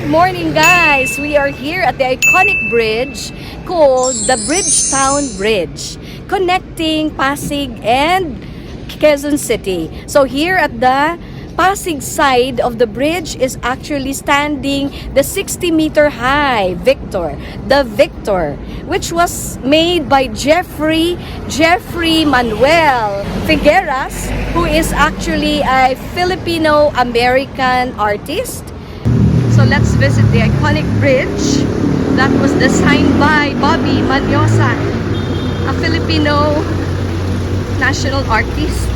morning, guys! We are here at the iconic bridge called the Bridgetown Bridge, connecting Pasig and Quezon City. So here at the Pasig side of the bridge is actually standing the 60-meter high Victor, the Victor, which was made by Jeffrey Manuel Figueras, who is actually a Filipino-American artist. So let's visit the iconic bridge that was designed by Bobby Manyosa, a Filipino national artist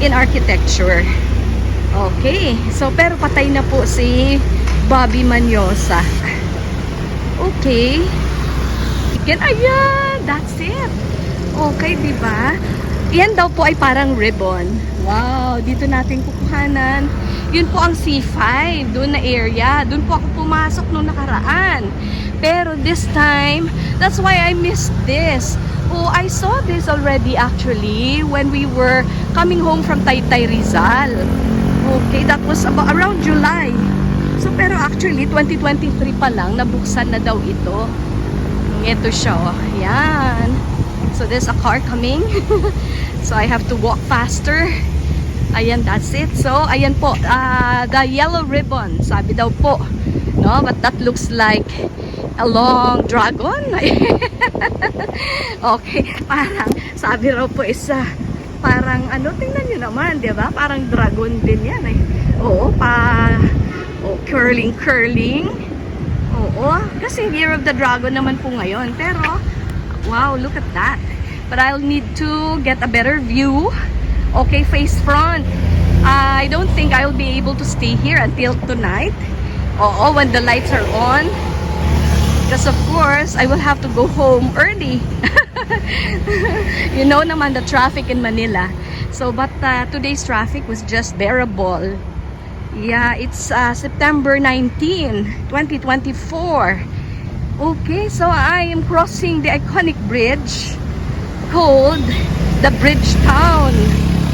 in architecture. Okay, so pero patay na po si Bobby Manyosa. Okay. Ayan, that's it. Okay, di ba? Yan daw po ay parang ribbon. Wow, dito natin kukuhanan. Yun po ang C5, doon na area. Doon po ako pumasok nung nakaraan. Pero this time, that's why I missed this. Oh, I saw this already actually when we were coming home from Taytay Rizal. Okay, that was about around July. So, pero actually, 2023 pa lang, nabuksan na daw ito. Ito siya, oh. Yan. So, there's a car coming. So, I have to walk faster. Ayan, that's it. So, ayan po, the yellow ribbon, sabi daw po. No, but that looks like a long dragon. Okay, parang, sabi raw po isa, parang ano, tingnan nyo naman, di ba? Parang dragon din yan eh. Oo, curling. Oo, kasi Year of the Dragon naman po ngayon. Pero, wow, look at that. But I'll need to get a better view. Okay, face front. I don't think I'll be able to stay here until tonight. Oo, when the lights are on. Because of course, I will have to go home early. You know naman the traffic in Manila. So, but today's traffic was just bearable. Yeah, it's September 19, 2024. Okay, so I am crossing the iconic bridge called the Bridgetown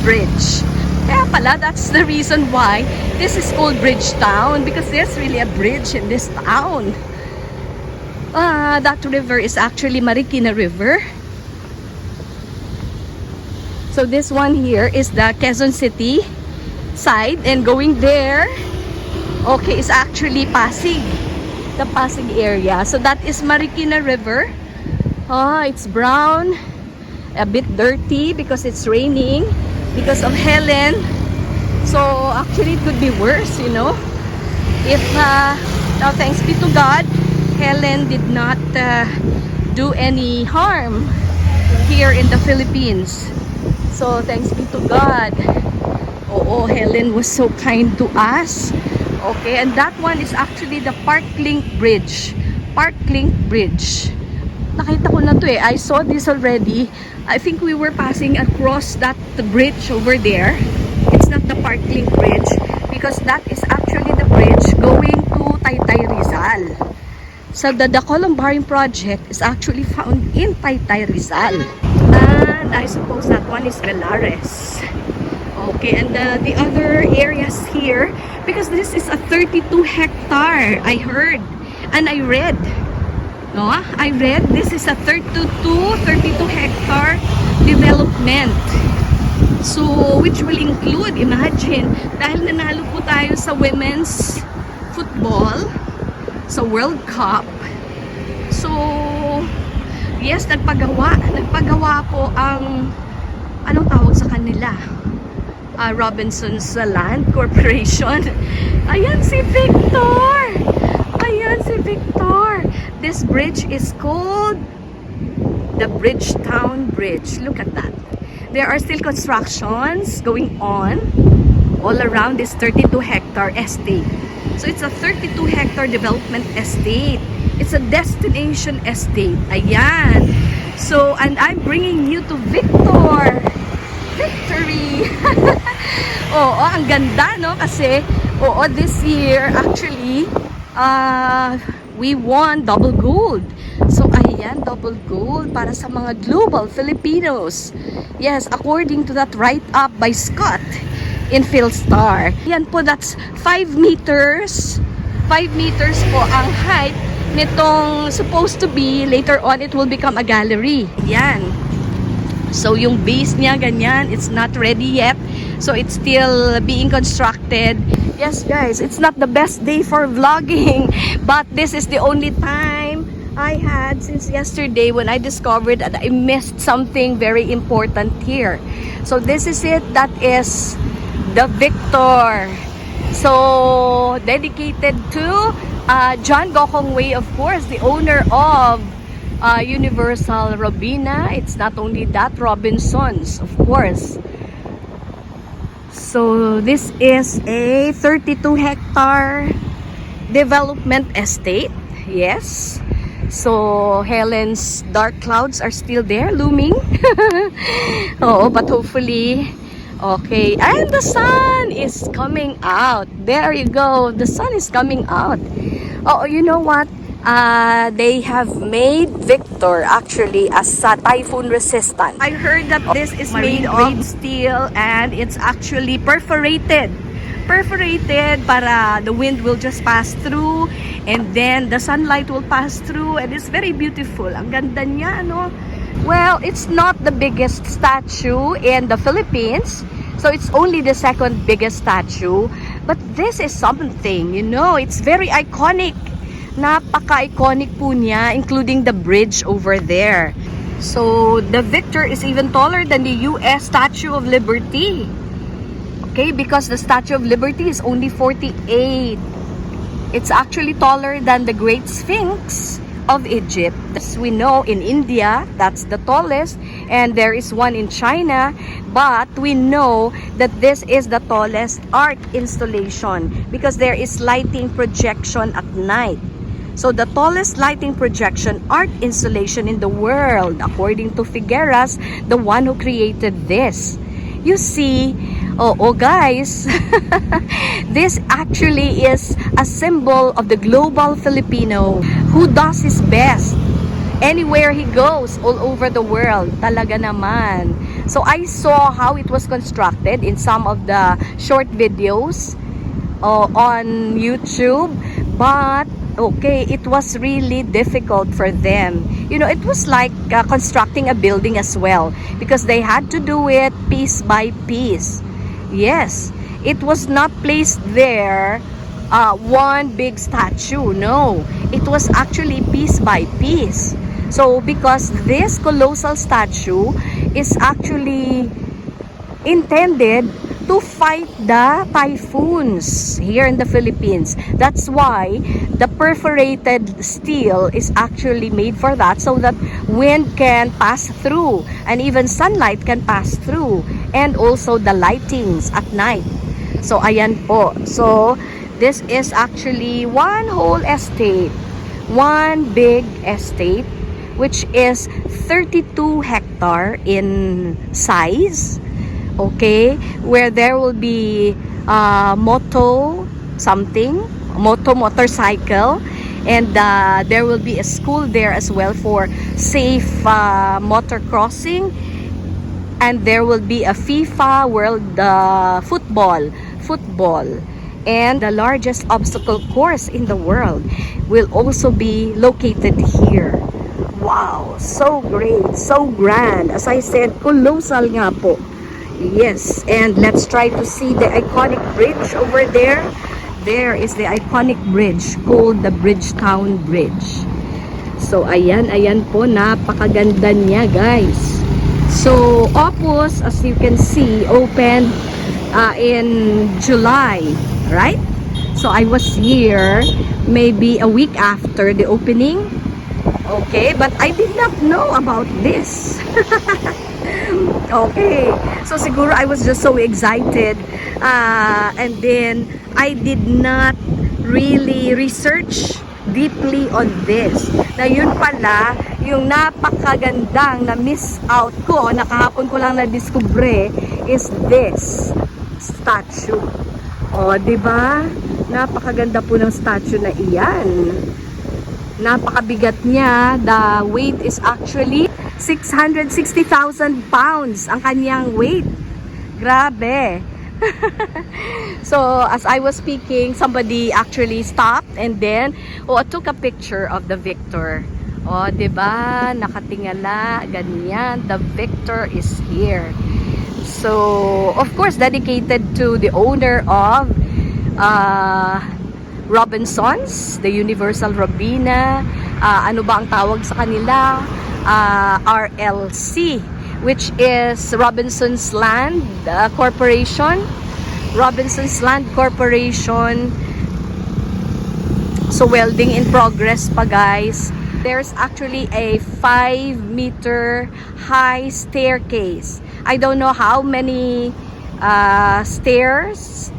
Bridge. Kaya pala, that's the reason why this is called Bridgetown, because there's really a bridge in this town. That river is actually Marikina River. So this one here is the Quezon City side, and going there, okay, is actually Pasig, the Pasig area. So that is Marikina River. It's brown, a bit dirty because it's raining because of Helen. So actually it could be worse, you know, if now thanks be to God, Helen did not do any harm here in the Philippines. So thanks be to God. Oo, Helen was so kind to us. Okay, and that one is actually the Parklink Bridge. Parklink Bridge. Nakita ko na to eh. I saw this already. I think we were passing across that bridge over there. It's not the Parklink Bridge because that is actually the bridge going to Taytay Rizal. So the Columbarium project is actually found in Taytay Rizal. And I suppose that one is Velares. Okay, and the other areas here, because this is a 32 hectare, I heard, and I read. No, I read this is a 32 hectare development. So, which will include, imagine, dahil nanalo po tayo sa women's football, sa World Cup. So, yes, nagpagawa po ang, anong tawag sa kanila? Robinson's Land Corporation. Ayan si Victor! Ayan si Victor! This bridge is called the Bridgetown Bridge. Look at that. There are still constructions going on all around this 32 hectare estate. So it's a 32 hectare development estate. It's a destination estate. Ayan. So, and I'm bringing you to Victor. Victory! Oo, ang ganda, no? Kasi, oo, this year, actually, we won double gold. So, ayan, double gold para sa mga global Filipinos. Yes, according to that write-up by Scott in PhilStar. Yan po, that's 5 meters 5 meters po ang height nitong supposed to be, later on, it will become a gallery. Yan. So, yung base niya, ganyan, it's not ready yet. So, it's still being constructed. Yes, guys, it's not the best day for vlogging, but this is the only time I had since yesterday when I discovered that I missed something very important here. So, this is it. That is the Victor. So, dedicated to John Gokong Wei, of course, the owner of Universal Robina. It's not only that, Robinsons, of course. So, this is a 32-hectare development estate. Yes. So, Helen's dark clouds are still there, looming. Oh, but hopefully, okay. And the sun is coming out. There you go. The sun is coming out. Oh, you know what? They have made Victor actually as typhoon resistant. I heard that this is made of steel and it's actually perforated. Perforated para the wind will just pass through and then the sunlight will pass through and it's very beautiful. Ang ganda niya, no? Well, it's not the biggest statue in the Philippines. So it's only the second biggest statue. But this is something, you know, it's very iconic. Napaka-iconic po niya, including the bridge over there. So the Victor is even taller than the US Statue of Liberty. Okay, because the Statue of Liberty is only 48. It's actually taller than the Great Sphinx of Egypt. As we know, in India, that's the tallest, and there is one in China, but we know that this is the tallest art installation because there is lighting projection at night. So the tallest lighting projection art installation in the world, according to Figueras, the one who created this. You see, oh guys, this actually is a symbol of the global Filipino who does his best anywhere he goes all over the world. Talaga naman. So I saw how it was constructed in some of the short videos on YouTube, but okay, it was really difficult for them. You know, it was like constructing a building as well because they had to do it piece by piece. Yes, it was not placed there one big statue. No, it was actually piece by piece. So because this colossal statue is actually intended to fight the typhoons here in the Philippines. That's why the perforated steel is actually made for that, so that wind can pass through and even sunlight can pass through, and also the lightings at night. So ayan po. So this is actually one whole estate, one big estate, which is 32 hectare in size. Okay, where there will be motorcycle, and there will be a school there as well for safe motor crossing, and there will be a FIFA World football, and the largest obstacle course in the world will also be located here. Wow, so great, so grand. As I said, colossal nga po. Yes, and let's try to see the iconic bridge over there. There is the iconic bridge called the Bridgetown Bridge. So, ayan po, napakaganda niya, guys. So, Opus, as you can see, opened in July, right? So, I was here maybe a week after the opening. Okay, but I did not know about this. Okay, so siguro I was just so excited, and then I did not really research deeply on this. Na yun pala, yung napakagandang na miss out ko, nakahapon ko lang na-discover, is this statue. O, diba? Napakaganda po ng statue na iyan. Napakabigat niya. The weight is actually 660,000 pounds ang kanyang weight. Grabe. So, as I was speaking, somebody actually stopped and then, took a picture of the Victor. Diba? Nakatingala, ganyan. The Victor is here. So, of course, dedicated to the owner of Robinsons, the Universal Robina. Ano ba ang tawag sa kanila? RLC, which is Robinsons Land Corporation. Robinsons Land Corporation. So, welding in progress pa, guys. There's actually a 5-meter high staircase. I don't know how many stairs,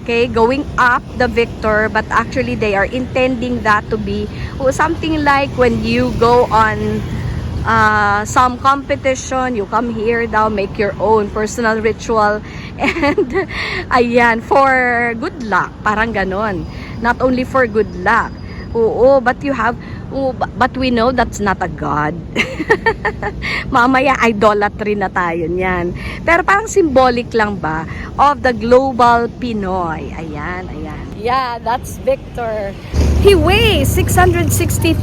okay, going up the Victor, but actually they are intending that to be something like when you go on some competition, you come here daw, make your own personal ritual, and ayan, for good luck, parang ganon. Not only for good luck, but you have, but we know that's not a god. Mamaya idolatry na tayo niyan. Pero parang symbolic lang ba of the global Pinoy. Ayan, ayan. Yeah, that's Victor. He weighs 660,000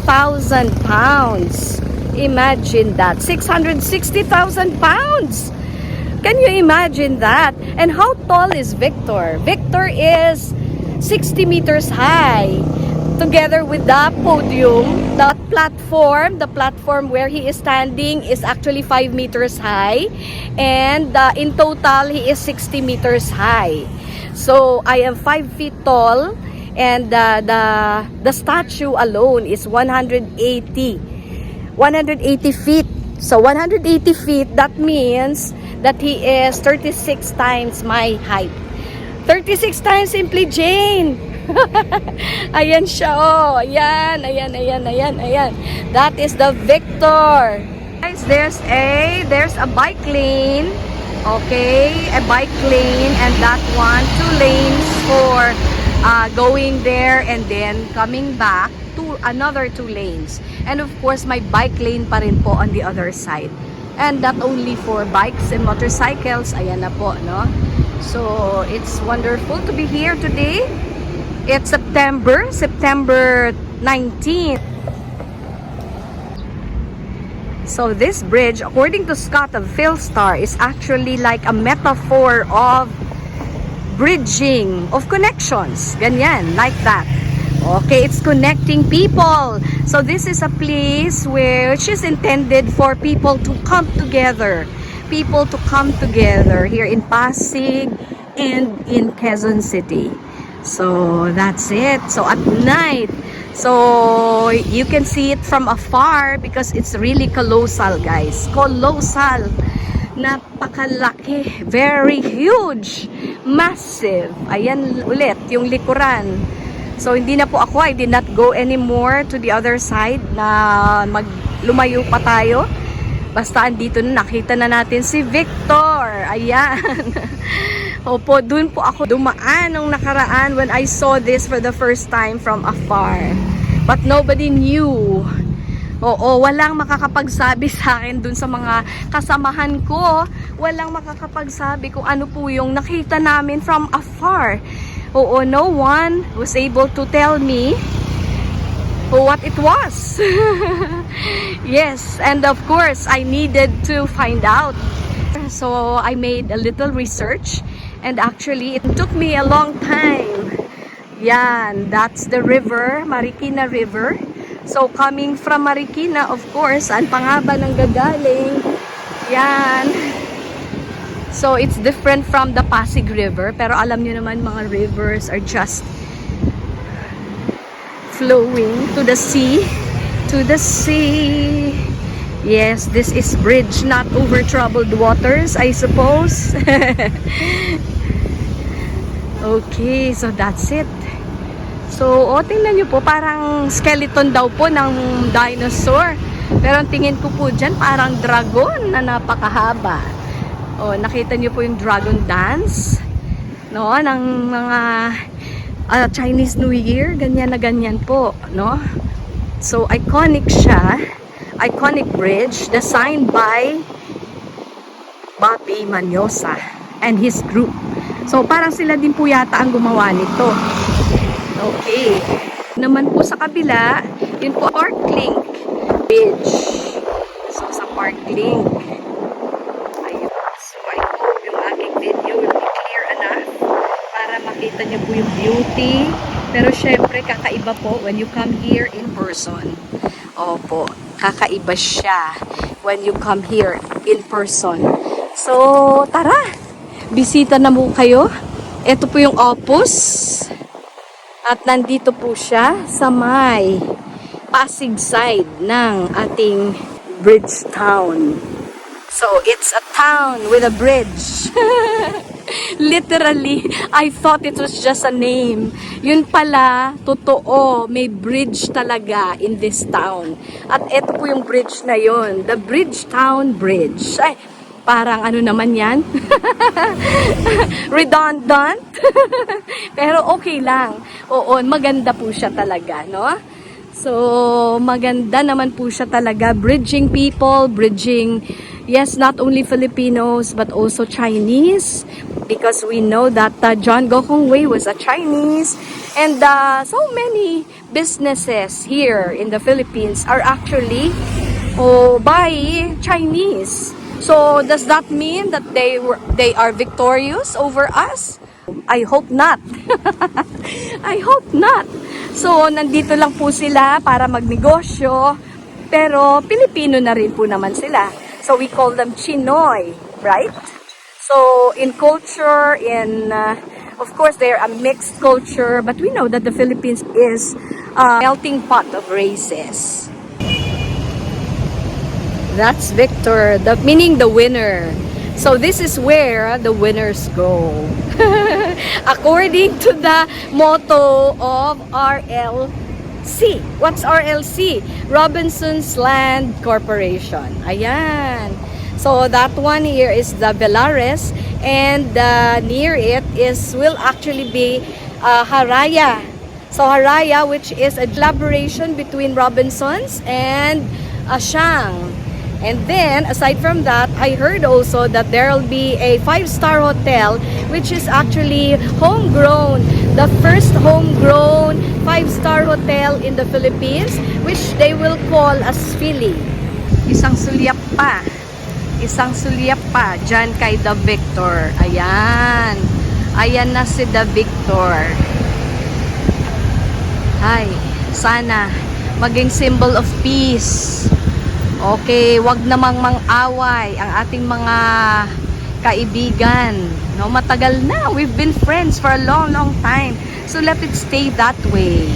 pounds. Imagine that. 660,000 pounds. Can you imagine that? And how tall is Victor? Victor is 60 meters high. Together with the podium, the platform where he is standing is actually 5 meters high, and in total he is 60 meters high. So I am 5 feet tall, and the statue alone is 180 feet. So 180 feet, that means that he is 36 times my height. 36 times, Simply Jane. Ayan siya, ayan, ayan, ayan, ayan, ayan. That is the Victor. Guys, there's a bike lane. Okay, a bike lane, and that one, 2 lanes for going there and then coming back, to another 2 lanes. And of course, my bike lane pa rin po on the other side. And not only for bikes and motorcycles, ayan na po, no? So, it's wonderful to be here today. It's September 19th. So this bridge, according to Scott of Philstar, is actually like a metaphor of bridging, of connections. Ganyan, like that. Okay, it's connecting people. So this is a place which is intended for people to come together. People to come together here in Pasig and in Quezon City. So that's it. So at night, so you can see it from afar because it's really colossal, guys. Colossal. Napakalaki. Very huge. Massive. Ayan ulit yung likuran. So hindi na po ako, I did not go anymore to the other side na lumayo pa tayo. Basta andito na, nakita na natin si Victor. Ayan. Opo, dun po ako dumaan nung nakaraan when I saw this for the first time from afar. But nobody knew. Walang makakapagsabi sa akin dun sa mga kasamahan ko. Walang makakapagsabi kung ano po yung nakita namin from afar. No one was able to tell me what it was. Yes, and of course, I needed to find out. So I made a little research. And actually, it took me a long time. Yan, that's the river, Marikina River. So, coming from Marikina, of course, saan pa nga ba nang gagaling? Yan. So, it's different from the Pasig River. Pero alam nyo naman, mga rivers are just flowing to the sea. To the sea. Yes, this is bridge not over troubled waters, I suppose. Okay, so that's it. So, tingnan nyo po, parang skeleton daw po ng dinosaur. Pero ang tingin ko po dyan, parang dragon na napakahaba. Nakita nyo po yung dragon dance, no, ng mga Chinese New Year, ganyan na ganyan po, no. So, iconic siya. Iconic bridge designed by Bobby Manyosa and his group. So, parang sila din po yata ang gumawa nito. Okay. Naman po sa kabila, yun po Parklink Bridge. So, sa Parklink. Ayun. So, I hope yung aking video will be clear enough para makita niyo po yung beauty. Pero syempre, kakaiba po when you come here in person. Opo, kakaiba siya when you come here in person. So, tara! Bisita na po kayo. Ito po yung Opus. At nandito po siya sa may Pasig side ng ating Bridgetown. So, it's a town with a bridge. Literally, I thought it was just a name. Yun pala, totoo, may bridge talaga in this town. At ito po yung bridge na yun, the Bridgetown Bridge. Ay, parang ano naman yan? Redundant? Pero okay lang. Oo, maganda po siya talaga, no? So, maganda naman po siya talaga. Bridging people, bridging, yes, not only Filipinos, but also Chinese. Because we know that John Gokongwei was a Chinese. And so many businesses here in the Philippines are actually by Chinese. So, does that mean that they are victorious over us? I hope not. I hope not. So, nandito lang po sila para magnegosyo, pero Pilipino na rin po naman sila. So, we call them Chinoy, right? So, in culture, of course, they're a mixed culture, but we know that the Philippines is a melting pot of races. That's Victor, meaning the winner. So this is where the winners go. According to the motto of RLC. What's RLC? Robinson's Land Corporation. Ayan. So that one here is the Velares, and near it will actually be Haraya. So Haraya, which is a collaboration between Robinsons and Ashang. And then, aside from that, I heard also that there will be a 5-star hotel, which is actually homegrown. The first homegrown 5-star hotel in the Philippines, which they will call as Philly. Isang sulyap pa. Isang sulyap pa dyan kay The Victor. Ayan. Ayan na si The Victor. Ay, sana maging symbol of peace. Okay, wag namang mang-away ang ating mga kaibigan. No, matagal na. We've been friends for a long, long time. So let it stay that way.